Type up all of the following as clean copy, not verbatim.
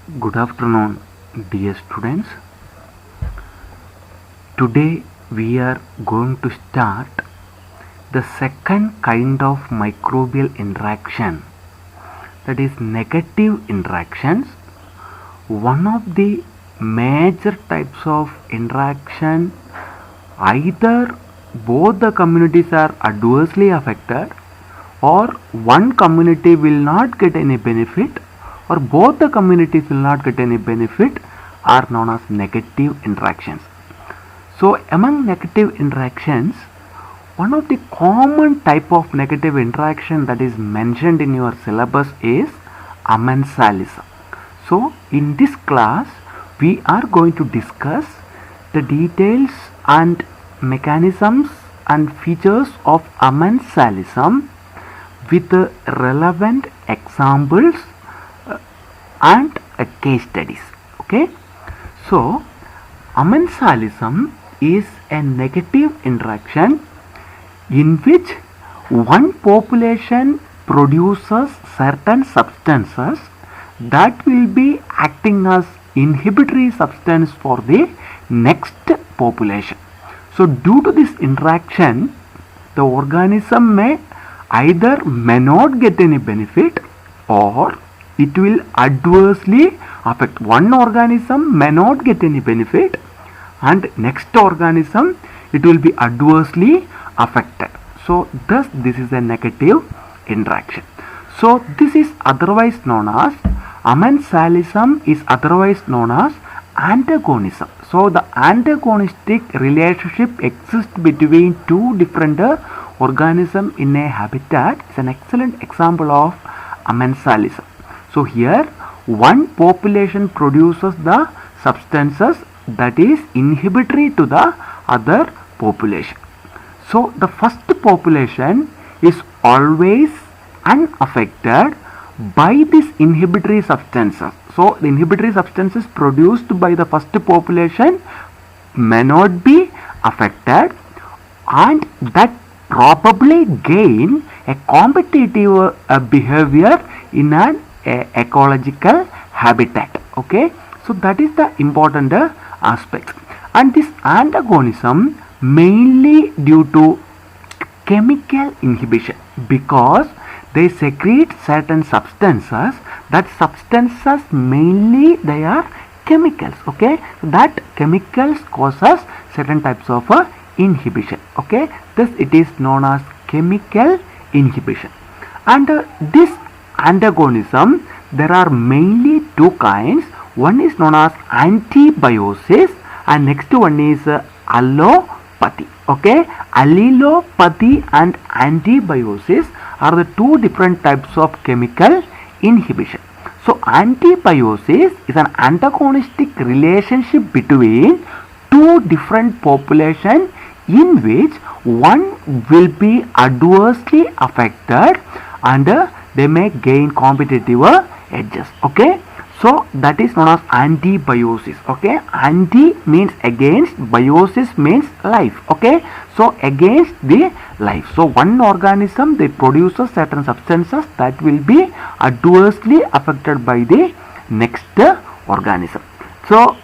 Good afternoon, dear students. Today we are going to start the second kind of microbial interaction, that is negative interactions. One of the major types of interaction, either both the communities are adversely affected or one community will not get any benefit or both the communities will not get any benefit, are known as negative interactions. So among negative interactions, one of the common type of negative interaction that is mentioned in your syllabus is amensalism. So in this class we are going to discuss the details and mechanisms and features of amensalism with relevant examples and case studies. Okay, so amensalism is a negative interaction in which one population produces certain substances that will be acting as inhibitory substance for the next population. So due to this interaction, the organism may not get any benefit or it will adversely affect. One organism may not get any benefit and next organism it will be adversely affected. So thus this is a negative interaction. So this is otherwise known as amensalism, is otherwise known as antagonism. So the antagonistic relationship exists between two different organisms in a habitat is an excellent example of amensalism. So here one population produces the substances that is inhibitory to the other population. So the first population is always unaffected by these inhibitory substances. So the inhibitory substances produced by the first population may not be affected and that probably gain a competitive behavior in an ecological habitat. Okay, so that is the important aspect. And this antagonism mainly due to chemical inhibition, because they secrete certain substances. That substances mainly they are chemicals. Okay, that chemicals causes certain types of inhibition. Okay, thus it is known as chemical inhibition. And this antagonism, there are mainly two kinds. One is known as antibiosis and next one is allopathy. Okay, allelopathy and antibiosis are the two different types of chemical inhibition. So antibiosis is an antagonistic relationship between two different populations in which one will be adversely affected and they may gain competitive edges. Okay, so that is known as antibiosis. Okay, anti means against, biosis means life. Okay, so against the life. So one organism they produces certain substances that will be adversely affected by the next organism. So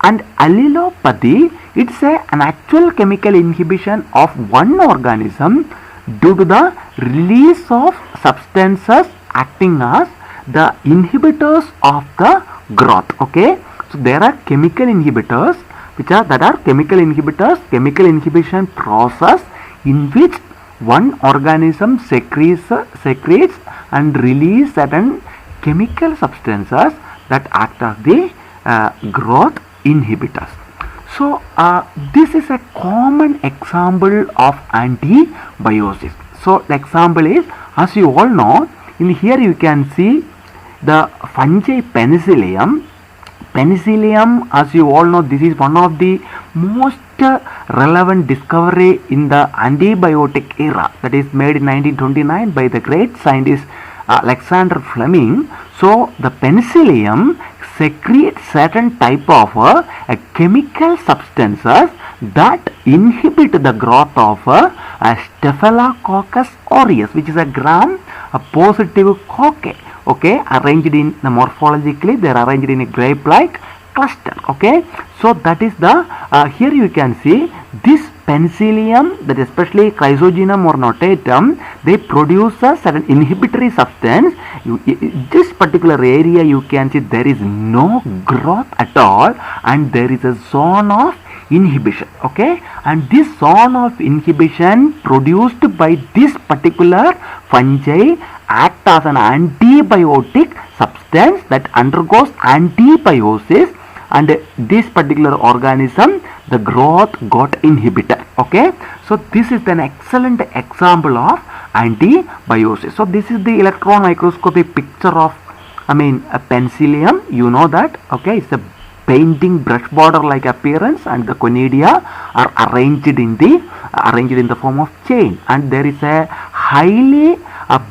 and allelopathy, it's an actual chemical inhibition of one organism due to the release of substances acting as the inhibitors of the growth. Okay, so there are chemical inhibitors chemical inhibition process in which one organism secretes and release certain chemical substances that act as the growth inhibitors. So this is a common example of antibiosis. So the example is, as you all know, in here you can see the fungi penicillium. Penicillium, as you all know, this is one of the most relevant discovery in the antibiotic era, that is made in 1929 by the great scientist Alexander Fleming. So the penicillium secretes certain type of chemical substances that inhibit the growth of Staphylococcus aureus, which is a gram positive cocci. okay, arranged in the morphologically, they are arranged in a grape-like cluster. Okay, so that is the here you can see this penicillium, that especially Chrysogenum or notatum, they produce a certain inhibitory substance. This particular area you can see there is no growth at all, and there is a zone of inhibition. Okay, and this zone of inhibition produced by this particular fungi act as an antibiotic substance that undergoes antibiosis, and this particular organism, the growth got inhibited. Okay, so this is an excellent example of antibiosis. So this is the electron microscopy picture of a penicillium. You know that. Okay, it's a painting brush border like appearance, and the conidia are arranged in the form of chain, and there is a highly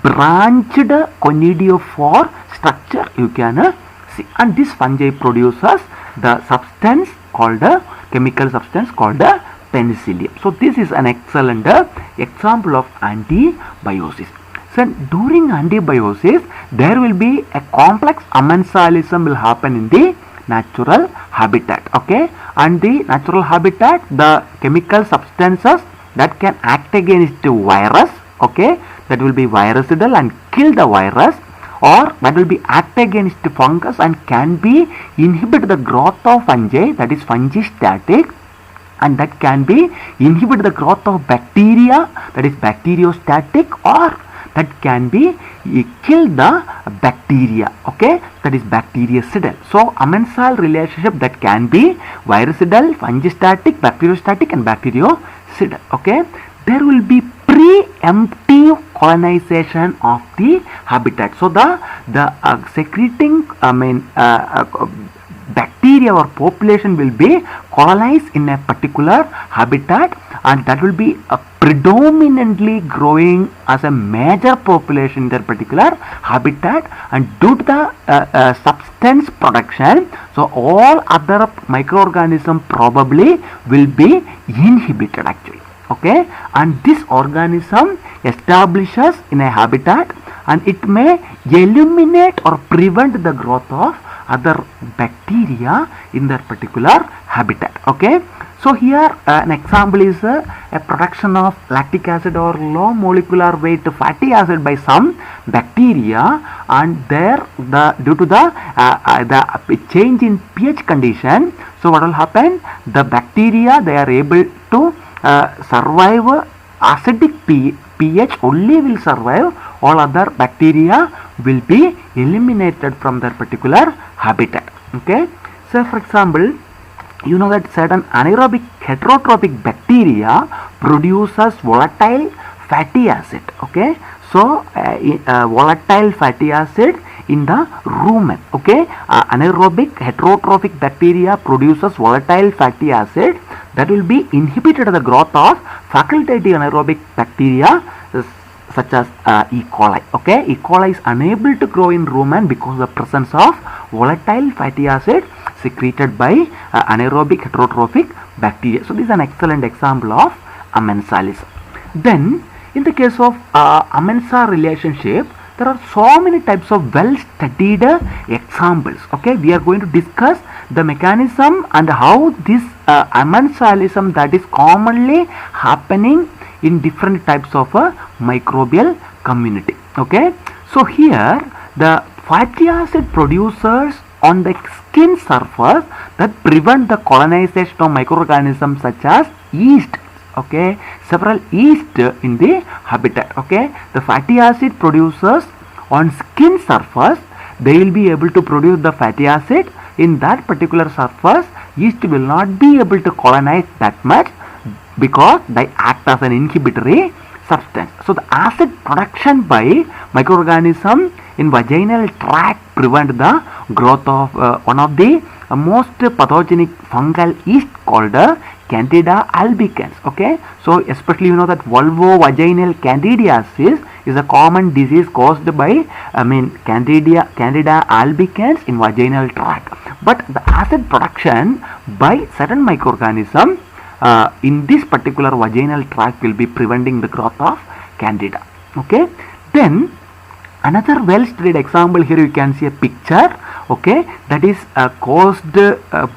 branched conidiophore structure you can see, and this fungi produces the substance called chemical substance called penicillium. So this is an excellent example of antibiosis. So during antibiosis there will be a complex amensalism will happen in the natural habitat. Okay, and the natural habitat, the chemical substances that can act against the virus, okay, that will be virucidal and kill the virus, or that will be act against the fungus and can be inhibit the growth of fungi, that is fungistatic, and that can be inhibit the growth of bacteria, that is bacteriostatic, or that can be kill the bacteria, okay, that is bactericidal. So amensal relationship that can be virucidal, fungistatic, bacteriostatic and bactericidal. Okay, there will be preemptive colonization of the habitat. So the secreting bacteria or population will be colonized in a particular habitat, and that will be predominantly growing as a major population in that particular habitat, and due to the substance production, so all other microorganisms probably will be inhibited actually. Okay, and this organism establishes in a habitat, and it may eliminate or prevent the growth of other bacteria in that particular habitat. Okay, so here an example is a production of lactic acid or low molecular weight fatty acid by some bacteria, and there due to the change in pH condition, so what will happen, the bacteria, they are able to survive acidic pH only will survive, all other bacteria will be eliminated from that particular habitat. Okay, so for example, you know that certain anaerobic heterotrophic bacteria produces volatile fatty acid. Okay, so volatile fatty acid in the rumen. Okay, anaerobic heterotrophic bacteria produces volatile fatty acid that will be inhibited the growth of facultative anaerobic bacteria such as E. coli. Okay, E. coli is unable to grow in rumen because of the presence of volatile fatty acid secreted by anaerobic heterotrophic bacteria. So this is an excellent example of amensalism. Then in the case of amensal relationship, there are so many types of well studied examples. Okay, we are going to discuss the mechanism and how this amensalism that is commonly happening in different types of microbial community. Okay, so here the fatty acid producers on the skin surface that prevent the colonization of microorganisms such as yeast. Okay, several yeast in the habitat. Okay, the fatty acid producers on skin surface, they will be able to produce the fatty acid in that particular surface. Yeast will not be able to colonize that much because they act as an inhibitory substance. So the acid production by microorganism in vaginal tract prevent the growth of one of the most pathogenic fungal yeast called Candida albicans. Okay, so especially you know that vulvovaginal candidiasis is a common disease caused by Candida albicans in vaginal tract. But the acid production by certain microorganisms in this particular vaginal tract will be preventing the growth of Candida. Okay, then Another well studied example, here you can see a picture, okay, that is caused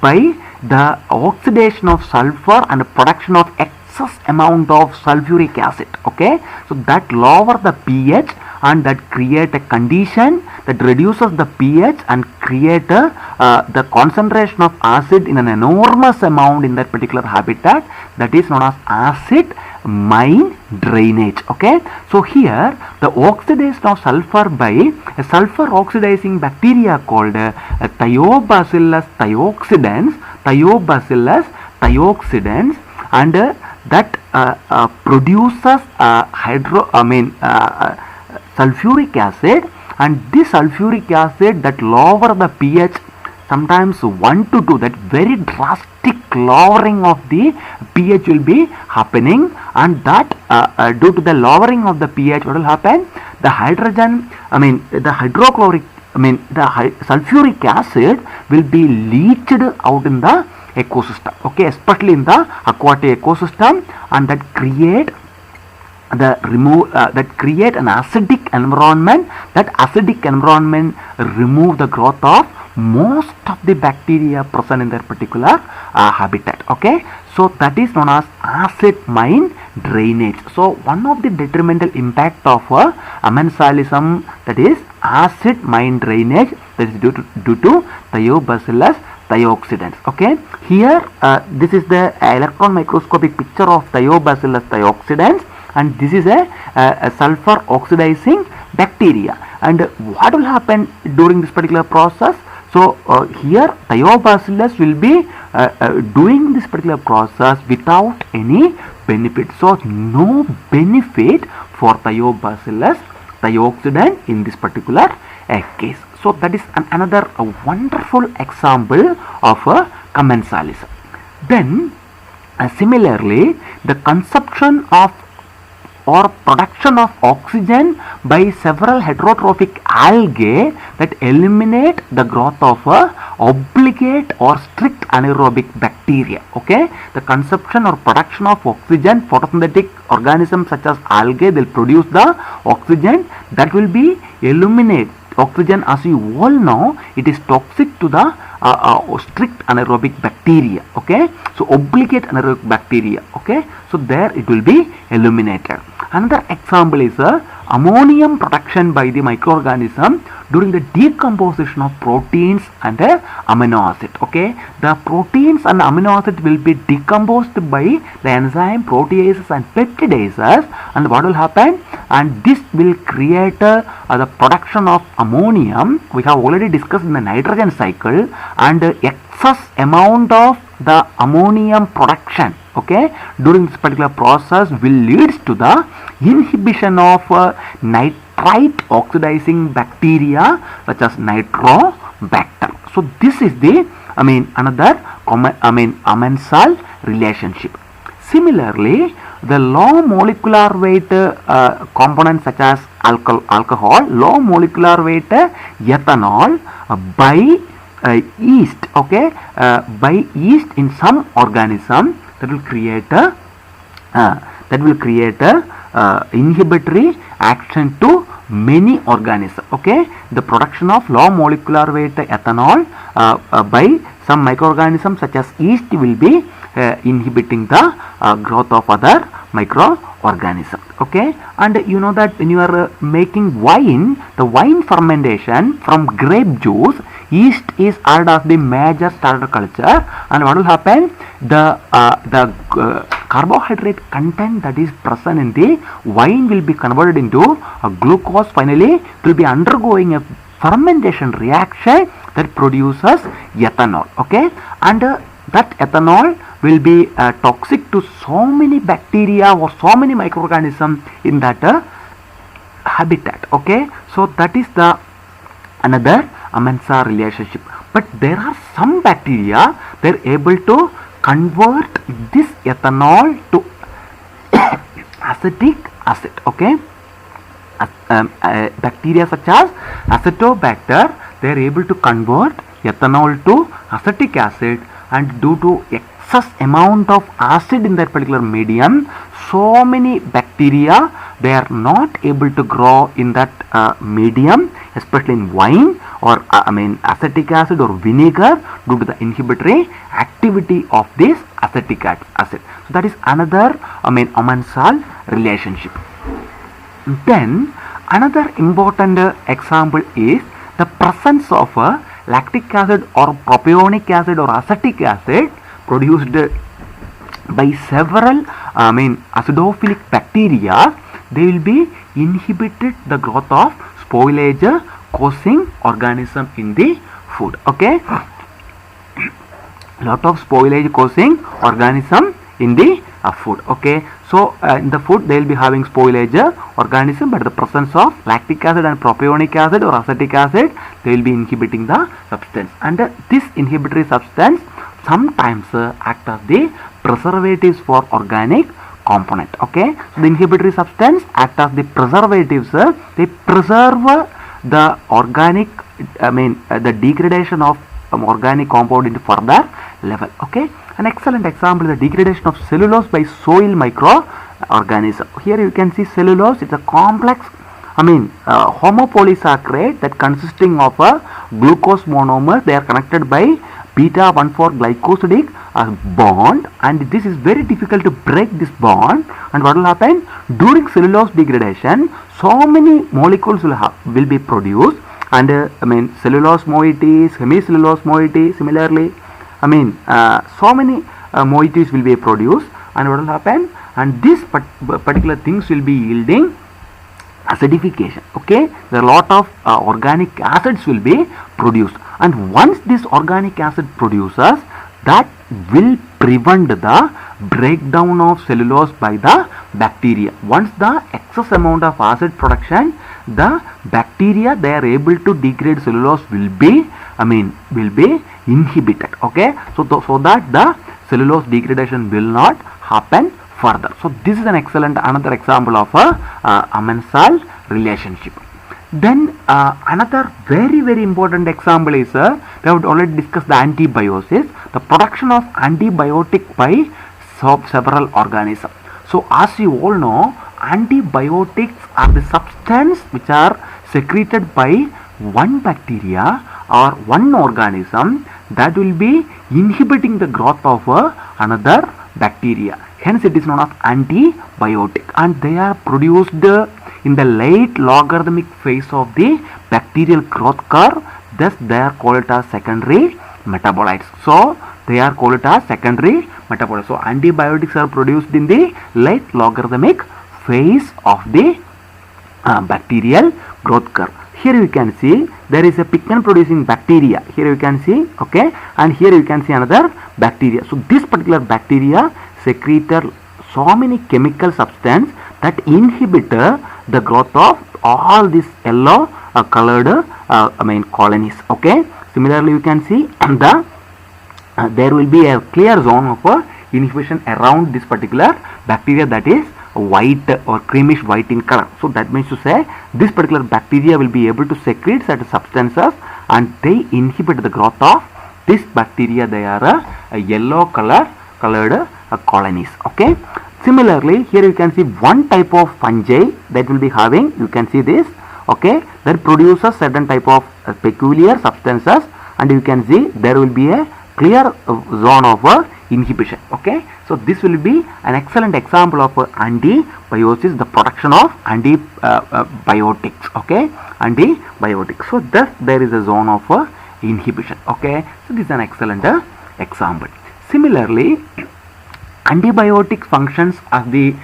by the oxidation of sulfur and production of excess amount of sulfuric acid, okay. So that lower the pH and that create a condition that reduces the pH and create the concentration of acid in an enormous amount in that particular habitat, that is known as acid mine drainage, okay. So here the oxidation of sulfur by a sulfur oxidizing bacteria called Thiobacillus thiobacillus, and that produces sulfuric acid, and this sulfuric acid that lower the pH sometimes 1 to 2, that very drastic lowering of the pH will be happening, and that due to the lowering of the pH, what will happen? The sulfuric acid will be leached out in the ecosystem, okay, especially in the aquatic ecosystem, and that create an acidic environment. That acidic environment remove the growth of most of the bacteria present in that particular habitat, okay. So that is known as acid mine drainage. So one of the detrimental impact of amensalism, that is acid mine drainage, that is due to Thiobacillus thioxidans, okay. Here this is the electron microscopic picture of Thiobacillus thioxidans, and this is a sulfur oxidizing bacteria. And what will happen during this particular process? So here Thiobacillus will be doing this particular process without any benefit. So no benefit for Thiobacillus thioxidant in this particular case. So that is another wonderful example of commensalism. Then similarly, the consumption of or production of oxygen by several heterotrophic algae that eliminate the growth of obligate or strict anaerobic bacteria, okay. The consumption or production of oxygen, photosynthetic organisms such as algae, they will produce the oxygen that will be eliminate oxygen. As you all know, it is toxic to the strict anaerobic bacteria, okay. So obligate anaerobic bacteria, okay. So there it will be eliminated. Another example is ammonium production by the microorganism during the decomposition of proteins and amino acid, okay. The proteins and amino acid will be decomposed by the enzyme proteases and peptidases, and what will happen? And this will create the production of ammonium. We have already discussed in the nitrogen cycle, and excess amount of the ammonium production, okay, during this particular process will leads to the inhibition of nitrite oxidizing bacteria such as Nitrobacter. So this is the another amensal relationship. Similarly, the low molecular weight components such as alcohol, low molecular weight ethanol by yeast, okay, by yeast in some organism, that will create a inhibitory action to many organisms, okay. The production of low molecular weight ethanol by some microorganisms such as yeast will be inhibiting the growth of other microorganisms, okay. And you know that when you are making wine, the wine fermentation from grape juice, yeast is added as the major starter culture, and what will happen? The carbohydrate content that is present in the wine will be converted into glucose. Finally, it will be undergoing a fermentation reaction that produces ethanol, okay. And that ethanol will be toxic to so many bacteria or so many microorganisms in that habitat, okay. So that is the another amensal relationship. But there are some bacteria, they are able to convert this ethanol to acetic acid, okay. Bacteria such as Acetobacter, they are able to convert ethanol to acetic acid, and due to excess amount of acid in that particular medium, so many bacteria they are not able to grow in that medium, especially in wine or acetic acid or vinegar, due to the inhibitory activity of this acetic acid. So that is another Amensal relationship. Then another important example is the presence of lactic acid or propionic acid or acetic acid produced by several acidophilic bacteria. They will be inhibited the growth of spoilage causing organism in the food. Okay, lot of spoilage causing organism in the food. Okay, so in the food they will be having spoilage organism, but the presence of lactic acid and propionic acid or acetic acid, they will be inhibiting the substance, and this inhibitory substance sometimes act as the preservatives for organic component. Okay, so the inhibitory substance act as the preservatives. They preserve the organic the degradation of organic compound into further level. Okay, an excellent example is the degradation of cellulose by soil microorganism. Here you can see cellulose. It's a complex homopolysaccharide that consisting of a glucose monomer. They are connected by beta 1,4 glycosidic bond, and this is very difficult to break this bond. And what will happen during cellulose degradation? So many molecules will be produced, and cellulose moieties, hemicellulose moiety, similarly so many moieties will be produced, and what will happen, and this particular things will be yielding acidification. Okay, there are a lot of organic acids will be produced, and once this organic acid produces, that will prevent the breakdown of cellulose by the bacteria. Once the excess amount of acid production, the bacteria, they are able to degrade cellulose will be inhibited. Okay, so that the cellulose degradation will not happen further. So this is an excellent another example of a Amensal relationship. Then another very important example is we have already discussed the antibiosis, the production of antibiotic by several organisms. So as you all know, antibiotics are the substance which are secreted by one bacteria or one organism that will be inhibiting the growth of another bacteria. Hence it is known as antibiotic, and they are produced in the late logarithmic phase of the bacterial growth curve. Thus they are called as secondary metabolites. So they are called as secondary metabolites. So antibiotics are produced in the late logarithmic phase of the bacterial growth curve. Here you can see there is a pigment producing bacteria. Here you can see, okay, and here you can see another bacteria. So this particular bacteria secreted so many chemical substance that inhibit the growth of all these yellow colored colonies. Okay, similarly you can see the there will be a clear zone of inhibition around this particular bacteria, that is white or creamish white in color. So that means to say this particular bacteria will be able to secrete certain substances and they inhibit the growth of this bacteria. They are a yellow colored colonies. Okay, similarly here you can see one type of fungi that will be having, you can see this, okay, that produces certain type of peculiar substances, and you can see there will be a clear zone of inhibition. Okay, so this will be an excellent example of antibiosis, the production of antibiotics. Okay, antibiotics. So thus there is a zone of inhibition. Okay, so this is an excellent example. Similarly, antibiotic functions as it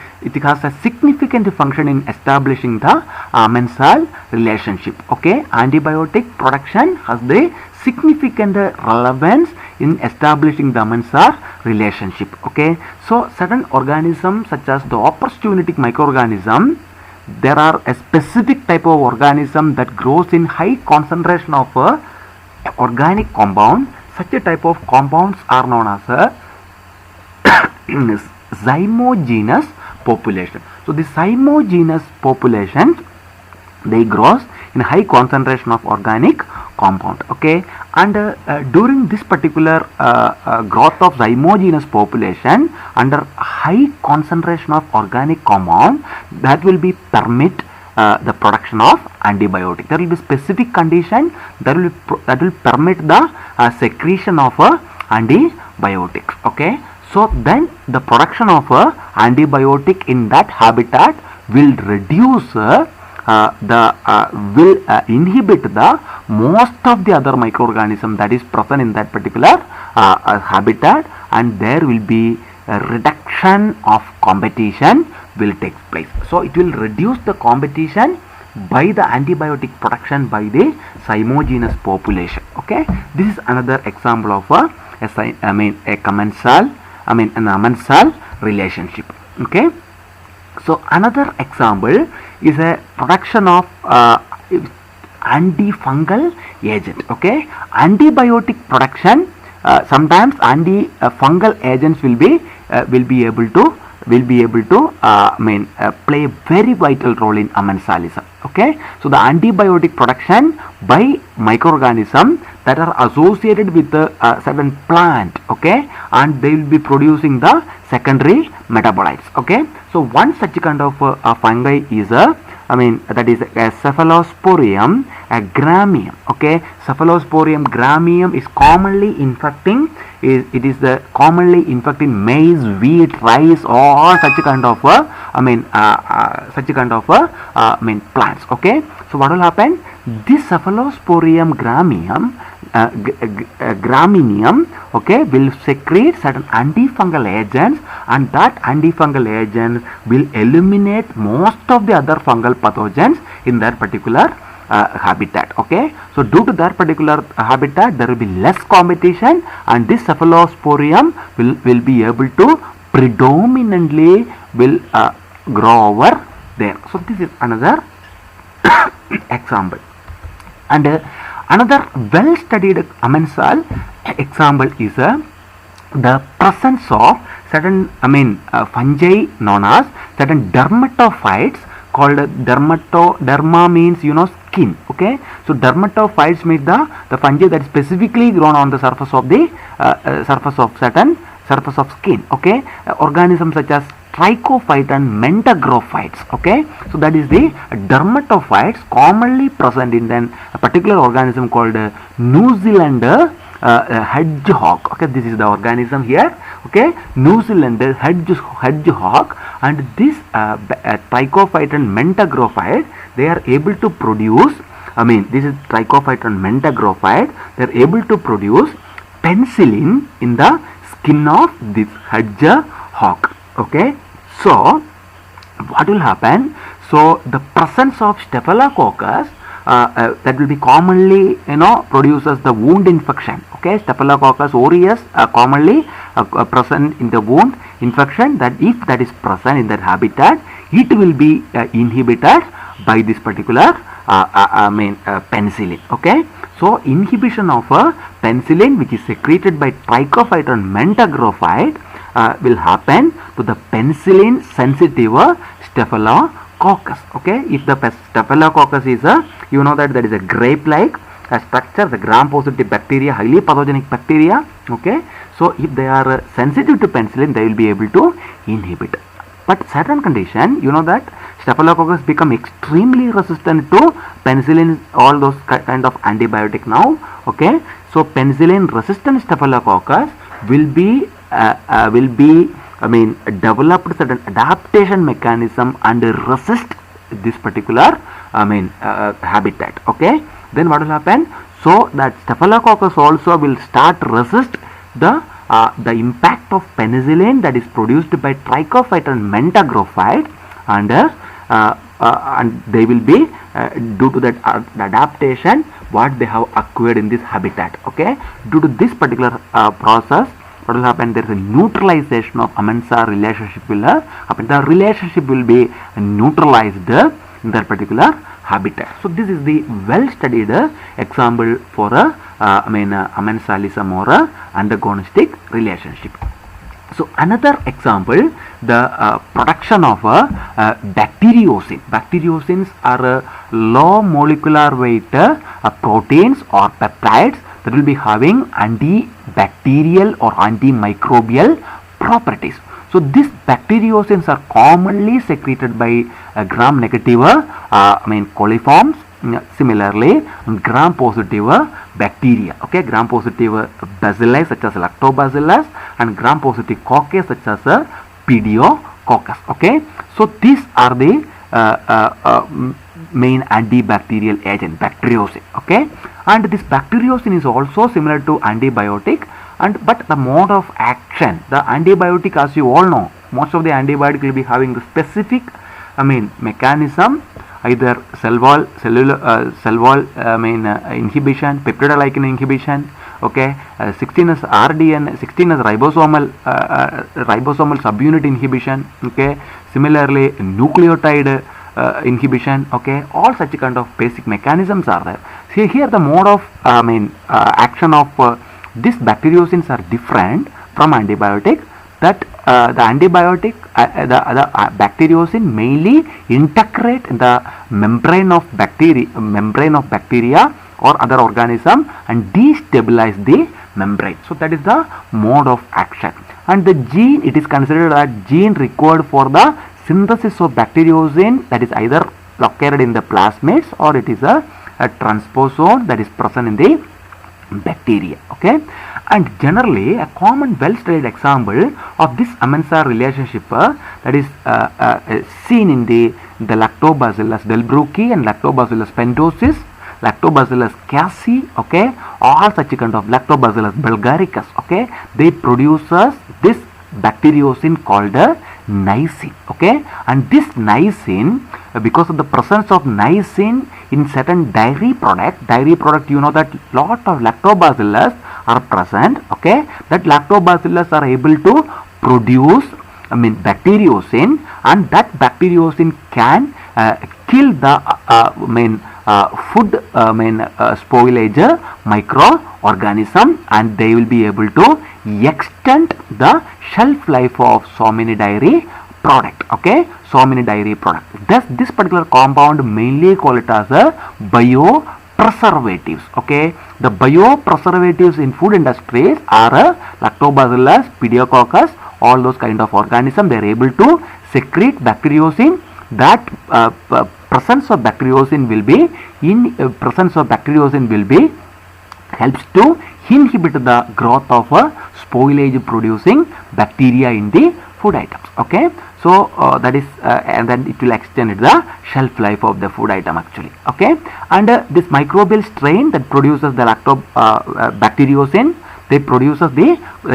has a significant function in establishing the Amensal relationship. Okay, antibiotic production has the significant relevance in establishing the Amensal relationship. Okay, so certain organisms such as the opportunistic microorganism, there are a specific type of organism that grows in high concentration of organic compound. Such a type of compounds are known as zymogenous population. So the zymogenous population, they grows in high concentration of organic compound. Okay, and during this particular growth of zymogenous population under high concentration of organic compound, that will be permit the production of antibiotic. There will be specific condition that will permit the secretion of antibiotics. Okay, so then the production of antibiotic in that habitat will reduce will inhibit the most of the other microorganism that is present in that particular habitat, and there will be a reduction of competition will take place. So it will reduce the competition by the antibiotic production by the zymogenous population. Okay, this is another example of a commensal, an amensal relationship. Okay, so another example is a production of antifungal agent. Okay, antibiotic production, sometimes antifungal agents will be able to play a very vital role in amensalism. Okay, so the antibiotic production by microorganisms that are associated with a certain plant. Okay, and they will be producing the secondary metabolites. Okay, so one such kind of fungi is that is a Cephalosporium gramium. Okay, Cephalosporium gramium is commonly infecting. It is commonly infecting maize, wheat, rice, or such kind of plants. Okay, so what will happen? This Cephalosporium gramineum, okay, will secrete certain antifungal agents, and that antifungal agent will eliminate most of the other fungal pathogens in that particular habitat. Okay, so due to that particular habitat, there will be less competition, and this Cephalosporium will be able to predominantly will grow over there. So this is another example. And another well studied amensal example is the presence of certain fungi known as certain dermatophytes called derma means skin. Okay, so dermatophytes means the fungi that is specifically grown on the surface of the surface of skin. Okay, organisms such as trichophyte and mentagrophytes. Okay, so that is the dermatophytes commonly present in a particular organism called New Zealander hedgehog. Okay, this is the organism here. Okay, New Zealander hedgehog, and this trichophyte and mentagrophyte, they are able to produce, this is trichophyte and mentagrophyte, they are able to produce penicillin in the skin of this hedgehog. Okay, so what will happen? So the presence of Staphylococcus that will be commonly produces the wound infection. Okay, Staphylococcus aureus commonly present in the wound infection, that if that is present in that habitat, it will be inhibited by this particular penicillin. Okay, so inhibition of penicillin, which is secreted by trichophyte and mentagrophyte, will happen to the penicillin sensitive Staphylococcus. Okay, if the Staphylococcus is that is a grape like structure, the gram positive bacteria, highly pathogenic bacteria. Okay, so if they are sensitive to penicillin, they will be able to inhibit. But certain condition, that Staphylococcus become extremely resistant to penicillin, all those kind of antibiotic now. Okay, so penicillin resistant Staphylococcus will be developed certain adaptation mechanism and resist this particular habitat. Okay, then what will happen? So that Staphylococcus also will start resist the impact of penicillin that is produced by trichophyte and mentagrophyte, and they will be due to that adaptation what they have acquired in this habitat. Okay, due to this particular process, what will happen? There is a neutralization of amensal relationship will happen. The relationship will be neutralized in that particular habitat. So this is the well studied example for a amensalism or a antagonistic relationship. So another example, the production of bacteriocin. Bacteriocins are low molecular weight proteins or peptides that will be having antibacterial or antimicrobial properties. So these bacteriocins are commonly secreted by gram-negative coliforms. Similarly, gram-positive bacteria, okay, gram-positive bacilli such as lactobacillus and gram-positive cocci such as pediococcus, okay. So these are the main antibacterial agent, bacteriocin, okay. And this bacteriocin is also similar to antibiotic, but the mode of action, the antibiotic, as you all know, most of the antibiotic will be having the specific mechanism, either cell wall inhibition, peptide-like inhibition, okay, 16 is RDN, 16 is ribosomal subunit inhibition, okay, similarly nucleotide inhibition, okay, all such kind of basic mechanisms are there. See here the mode of action of these bacteriocins are different from antibiotic. That the antibiotic, the bacteriocin mainly integrate in the membrane of bacteria or other organism and destabilize the membrane. So that is the mode of action. And the gene, it is considered a gene required for the synthesis of bacteriocin, that is either located in the plasmids or it is a transposon that is present in the bacteria, okay. And generally a common well-studied example of this amensal relationship that is seen in the lactobacillus delbrueckii and lactobacillus pentosis, lactobacillus casei, okay, all such kind of lactobacillus bulgaricus, okay, they produces this bacteriocin called niacin, okay. And this niacin, because of the presence of niacin in certain dairy product, you know that lot of lactobacillus are present, okay. That lactobacillus are able to produce bacteriocin, and that bacteriocin can kill the food spoilage microorganism, and they will be able to extend the shelf life of so many dairy product, okay, so many dairy product. Thus this particular compound mainly call it as a biopreservatives, okay. The biopreservatives in food industries are lactobacillus, pediococcus, all those kind of organisms. They are able to secrete bacteriocin. That presence of bacteriocin will be helps to inhibit the growth of spoilage producing bacteria in the food items, okay. So that is and then it will extend the shelf life of the food item actually, okay. And this microbial strain that produces the bacteriocin, they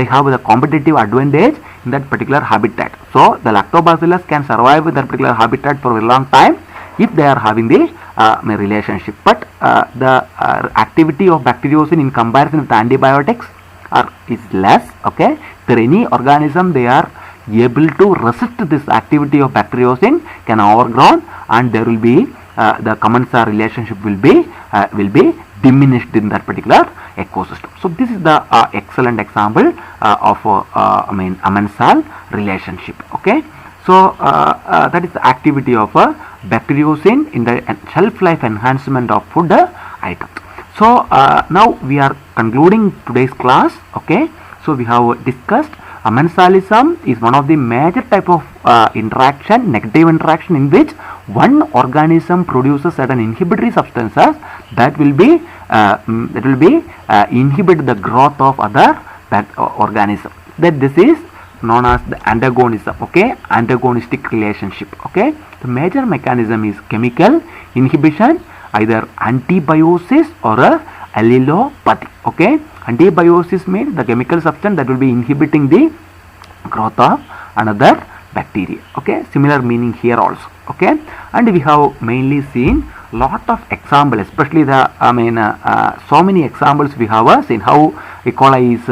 have the competitive advantage in that particular habitat. So the lactobacillus can survive in that particular habitat for a long time if they are having the relationship. But the activity of bacteriocin in comparison with antibiotics is less, okay. If there any organism they are able to resist this activity of bacteriocin, can overgrown, and there will be the commensal relationship will be diminished in that particular ecosystem. So this is the excellent example of amensal relationship, okay. So that is the activity of bacteriocin in the shelf life enhancement of food items. So now we are concluding today's class, okay. So we have discussed amensalism is one of the major type of interaction, negative interaction, in which one organism produces certain inhibitory substances that will be inhibit the growth of other organism. That this is known as the antagonism, okay, antagonistic relationship, okay. The major mechanism is chemical inhibition, either antibiosis or allelopathy, okay. Antibiosis means the chemical substance that will be inhibiting the growth of another bacteria, okay. Similar meaning here also, okay. And we have mainly seen lot of examples, especially the so many examples we have seen how E. coli is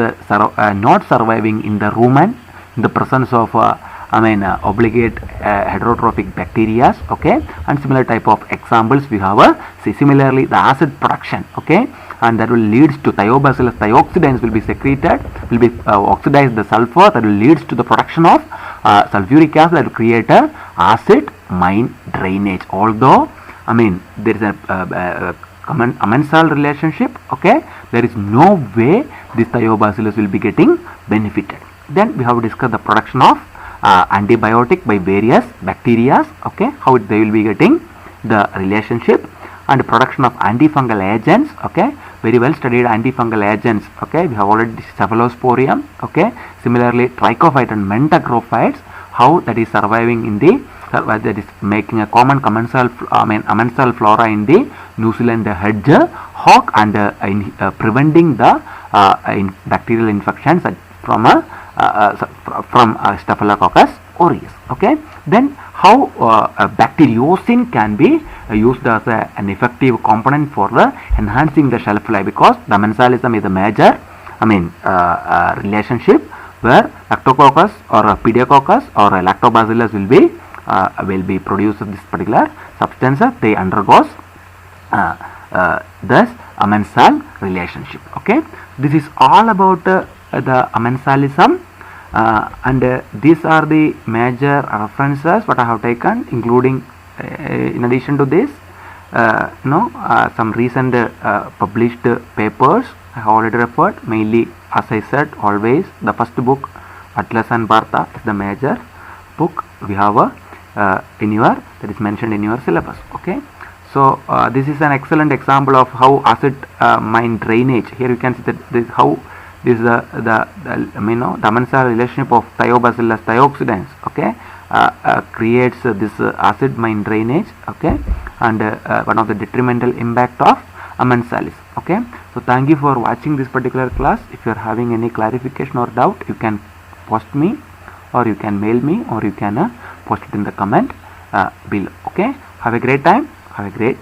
not surviving in the rumen in the presence of obligate heterotrophic bacteria, okay. And similar type of examples we have see. Similarly the acid production, okay, and that will leads to thiobacillus thioxidans will be secreted, will be oxidize the sulfur, that will leads to the production of sulfuric acid, that will create a acid mine drainage. Although there is a commensal relationship, okay, there is no way this thiobacillus will be getting benefited. Then we have discussed the production of antibiotic by various bacteria, okay, how they will be getting the relationship, and production of antifungal agents, okay, very well studied antifungal agents, okay, we have already cephalosporium, okay, similarly trichophyte and mentacrophytes, how that is surviving in the that is making a common commensal flora in the New Zealand hedge hawk, and preventing the bacterial infections from Staphylococcus aureus. Okay, then how bacteriocin can be used as an effective component for enhancing the shelf life, because the mensalism is a major relationship where lactococcus or pediococcus or lactobacillus will be produced this particular substance. They undergoes thus amensal relationship. Okay, this is all about the amensalism, and these are the major references what I have taken, including in addition to this some recent published papers I have already referred. Mainly, as I said, always the first book, Atlas and Bartha, is the major book we have in your, that is mentioned in your syllabus. Okay, so this is an excellent example of how acid mine drainage. Here you can see that this how this is the amensal relationship of thiobacillus thioxidans, okay, creates this acid mine drainage, okay, and one of the detrimental impact of amensalis. Okay, so thank you for watching this particular class. If you are having any clarification or doubt, you can post me, or you can mail me, or you can post it in the comment below. Okay, have a great time, have a great